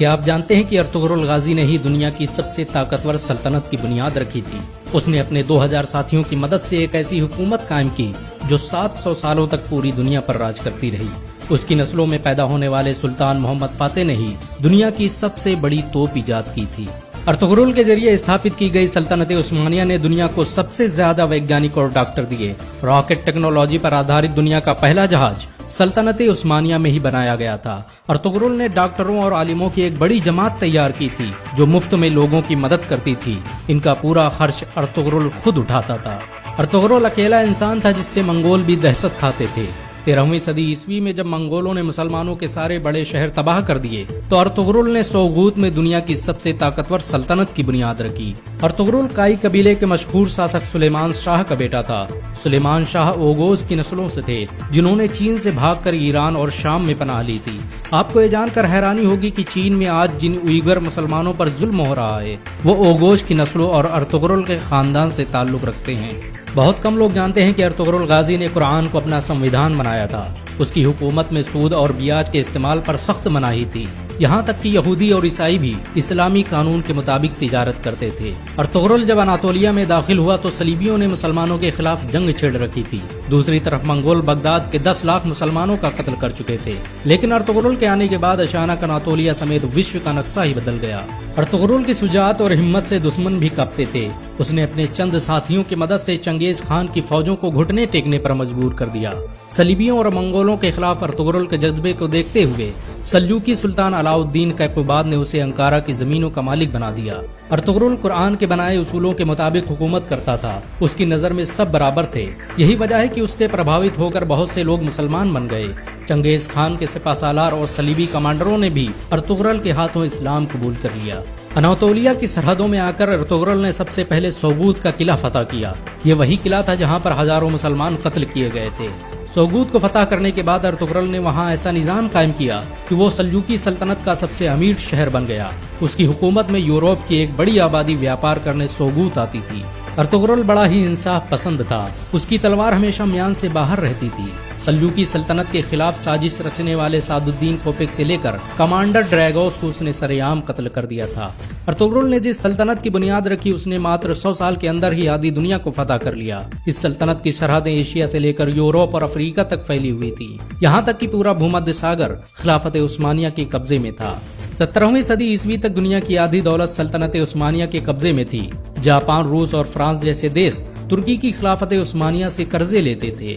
کیا آپ جانتے ہیں کہ ارطغرل غازی نے ہی دنیا کی سب سے طاقتور سلطنت کی بنیاد رکھی تھی؟ اس نے اپنے 2000 ساتھیوں کی مدد سے ایک ایسی حکومت قائم کی جو 700 سالوں تک پوری دنیا پر راج کرتی رہی۔ اس کی نسلوں میں پیدا ہونے والے سلطان محمد فاتح نے ہی دنیا کی سب سے بڑی توپ ایجاد کی تھی۔ ارطغرل کے ذریعے استھاپت کی گئی سلطنت عثمانیہ نے دنیا کو سب سے زیادہ ویگیانک اور ڈاکٹر دیے۔ راکٹ ٹیکنالوجی پر آدھارت دنیا کا پہلا جہاز سلطنت عثمانیہ میں ہی بنایا گیا تھا۔ ارطغرل نے ڈاکٹروں اور عالموں کی ایک بڑی جماعت تیار کی تھی جو مفت میں لوگوں کی مدد کرتی تھی۔ ان کا پورا خرچ ارطغرل خود اٹھاتا تھا۔ ارطغرل اکیلا انسان تھا جس سے منگول بھی دہشت کھاتے تھے۔ 13ویں صدی عیسوی میں جب منگولوں نے مسلمانوں کے سارے بڑے شہر تباہ کر دیے تو ارطغرل نے سوغوت میں دنیا کی سب سے طاقتور سلطنت کی بنیاد رکھی۔ ارطغرل کائی قبیلے کے مشہور شاسک سلیمان شاہ کا بیٹا تھا۔ سلیمان شاہ اوغوز کی نسلوں سے تھے جنہوں نے چین سے بھاگ کر ایران اور شام میں پناہ لی تھی۔ آپ کو یہ جان کر حیرانی ہوگی کہ چین میں آج جن اوئیگر مسلمانوں پر ظلم ہو رہا ہے وہ اوغوز کی نسلوں اور ارطغرل کے خاندان سے تعلق رکھتے ہیں۔ بہت کم لوگ جانتے ہیں کہ ارطغرل غازی نے قرآن کو اپنا سنویدھان بنایا تھا۔ اس کی حکومت میں سود اور بیاج کے استعمال پر سخت مناہی تھی، یہاں تک کہ یہودی اور عیسائی بھی اسلامی قانون کے مطابق تجارت کرتے تھے۔ ارطغرل جب اناطولیہ میں داخل ہوا تو صلیبیوں نے مسلمانوں کے خلاف جنگ چھیڑ رکھی تھی۔ دوسری طرف منگول بغداد کے 10 لاکھ مسلمانوں کا قتل کر چکے تھے، لیکن ارطغرل کے آنے کے بعد اچانک اناطولیہ سمیت وشو کا نقشہ ہی بدل گیا۔ ارطغرل کی شجاعت اور ہمت سے دشمن بھی کانپتے تھے۔ اس نے اپنے چند ساتھیوں کی مدد سے چنگیز خان کی فوجوں کو گھٹنے ٹیکنے پر مجبور کر دیا۔ صلیبیوں اور منگولوں کے خلاف ارطغرل کے جذبے کو دیکھتے ہوئے سلجوقی سلطان علاؤالدین کیقوباد نے اسے انکارا کی زمینوں کا مالک بنا دیا۔ ارطغرل قرآن کے بنائے اصولوں کے مطابق حکومت کرتا تھا۔ اس کی نظر میں سب برابر تھے، یہی وجہ ہے کہ اس سے پربھاوت ہو کر بہت سے لوگ مسلمان بن گئے۔ چنگیز خان کے سپہ سالار اور صلیبی کمانڈروں نے بھی ارطغرل کے ہاتھوں اسلام قبول کر لیا۔ اناطولیہ کی سرحدوں میں آ کر ارطغرل نے سب سے پہلے سوغوت کا قلعہ فتح کیا۔ یہ وہی قلعہ تھا جہاں پر ہزاروں مسلمان قتل کیے گئے تھے۔ سوغوت کو فتح کرنے کے بعد ارطغرل نے وہاں ایسا نظام قائم کیا کہ وہ سلجوقی سلطنت کا سب سے امیر شہر بن گیا۔ اس کی حکومت میں یورپ کی ایک بڑی آبادی ویاپار کرنے سوغوت آتی تھی۔ ارطغرل بڑا ہی انصاف پسند تھا۔ اس کی تلوار ہمیشہ میان سے باہر رہتی تھی۔ سلجوقی سلطنت کے خلاف سازش رچنے والے سعد الدین کوپیک سے لے کر کمانڈر ڈریگوس کو اس نے سرے عام قتل کر دیا تھا۔ ارطغرل نے جس سلطنت کی بنیاد رکھی اس نے ماتر 100 سال کے اندر ہی آدھی دنیا کو فتح کر لیا۔ اس سلطنت کی سرحدیں ایشیا سے لے کر یورپ اور افریقہ تک پھیلی ہوئی تھی، یہاں تک کہ پورا بھومدھیہ ساگر خلافت عثمانیہ کے قبضے میں تھا۔ 17ویں صدی عیسوی تک دنیا کی آدھی دولت سلطنت عثمانیہ کے قبضے میں تھی۔ جاپان، روس اور فرانس جیسے دیش ترکی کی خلافت عثمانیہ سے قرضے لیتے تھے۔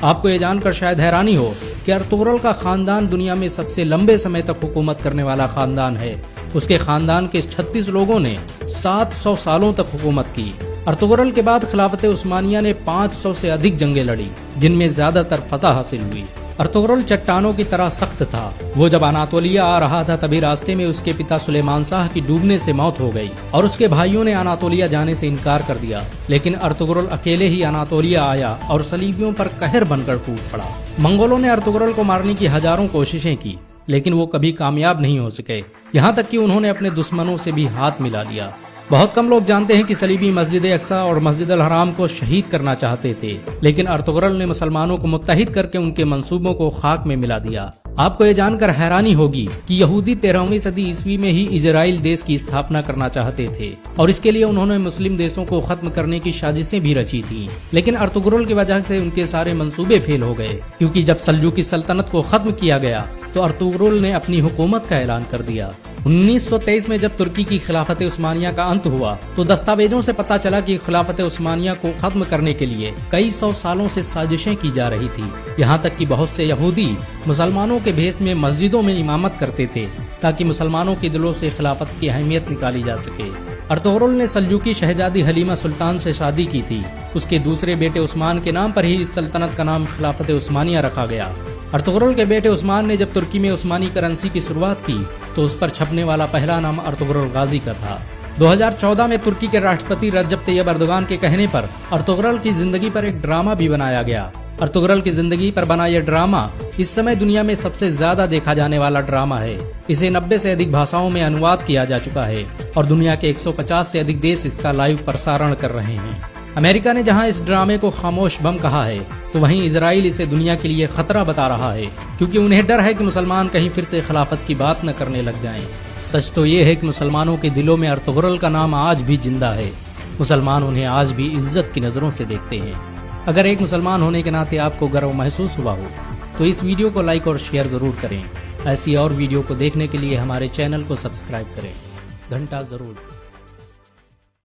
آپ کو یہ جان کر شاید حیرانی ہو کہ ارطغرل کا خاندان دنیا میں سب سے لمبے سمے تک حکومت کرنے والا خاندان ہے۔ اس کے خاندان کے 36 لوگوں نے 700 سالوں تک حکومت کی۔ ارطغرل کے بعد خلافت عثمانیہ نے 500 سے ادھک جنگیں لڑی جن میں زیادہ تر فتح حاصل ہوئی۔ ارطغرل چٹانوں کی طرح سخت تھا۔ وہ جب اناطولیہ آ رہا تھا تبھی راستے میں اس کے پتا سلیمان شاہ کی ڈوبنے سے موت ہو گئی اور اس کے بھائیوں نے اناطولیہ جانے سے انکار کر دیا، لیکن ارطغرل اکیلے ہی اناطولیہ آیا اور صلیبیوں پر قہر بن کر ٹوٹ پڑا۔ منگولوں نے ارطغرل کو مارنے کی ہزاروں کوششیں کی لیکن وہ کبھی کامیاب نہیں ہو سکے، یہاں تک کہ انہوں نے اپنے دشمنوں سے بھی ہاتھ ملا لیا۔ بہت کم لوگ جانتے ہیں کہ صلیبی مسجد اقصی اور مسجد الحرام کو شہید کرنا چاہتے تھے، لیکن ارطغرل نے مسلمانوں کو متحد کر کے ان کے منصوبوں کو خاک میں ملا دیا۔ آپ کو یہ جان کر حیرانی ہوگی کہ یہودی 13ویں صدی عیسوی میں ہی اسرائیل دیش کی استھاپنا کرنا چاہتے تھے اور اس کے لیے انہوں نے مسلم دیشوں کو ختم کرنے کی سازشیں بھی رچی تھیں، لیکن ارطغرل کی وجہ سے ان کے سارے منصوبے فیل ہو گئے، کیونکہ جب سلجوقی سلطنت کو ختم کیا گیا تو ارطغرل نے اپنی حکومت کا اعلان کر دیا۔ 1923 میں جب ترکی کی خلافت عثمانیہ کا انت ہوا تو دستاویزوں سے پتہ چلا کہ خلافت عثمانیہ کو ختم کرنے کے لیے کئی 100 سالوں سے سازشیں کی جا رہی تھی، یہاں تک کہ بہت سے یہودی مسلمانوں کے بھیس میں مسجدوں میں امامت کرتے تھے تاکہ مسلمانوں کے دلوں سے خلافت کی اہمیت نکالی جا سکے۔ ارطغرل نے سلجوقی شہزادی حلیمہ سلطان سے شادی کی تھی۔ اس کے دوسرے بیٹے عثمان کے نام پر ہی اس سلطنت کا نام خلافت عثمانیہ رکھا گیا۔ ارطغرل کے بیٹے عثمان نے جب ترکی میں عثمانی کرنسی کی شروعات کی تو اس پر چھپنے والا پہلا نام ارطغرل غازی کا تھا۔ 2014 میں ترکی کے راشٹرپتی رجب طیب اردوغان کے کہنے پر ارطغرل کی زندگی پر ایک ڈرامہ بھی بنایا گیا۔ ارطغرل کی زندگی پر بنا یہ ڈرامہ اس سمے دنیا میں سب سے زیادہ دیکھا جانے والا ڈرامہ ہے۔ اسے 90 سے ادھک بھاشاؤں میں انواد کیا جا چکا ہے اور دنیا کے 150 سے ادھک دیش اس کا لائیو پرسارن کر رہے ہیں۔ امریکہ نے جہاں اس ڈرامے کو خاموش بم کہا ہے تو وہیں اسرائیل اسے دنیا کے لیے خطرہ بتا رہا ہے، کیونکہ انہیں ڈر ہے کہ مسلمان کہیں پھر سے خلافت کی بات نہ کرنے لگ جائیں۔ سچ تو یہ ہے کہ مسلمانوں کے دلوں میں ارطغرل کا نام آج بھی زندہ ہے، مسلمان انہیں آج بھی عزت کی نظروں سے دیکھتے ہیں۔ اگر ایک مسلمان ہونے کے ناطے آپ کو گرو محسوس ہوا ہو تو اس ویڈیو کو لائک اور شیئر ضرور کریں۔ ایسی اور ویڈیو کو دیکھنے کے لیے ہمارے چینل کو سبسکرائب کریں، گھنٹا ضرور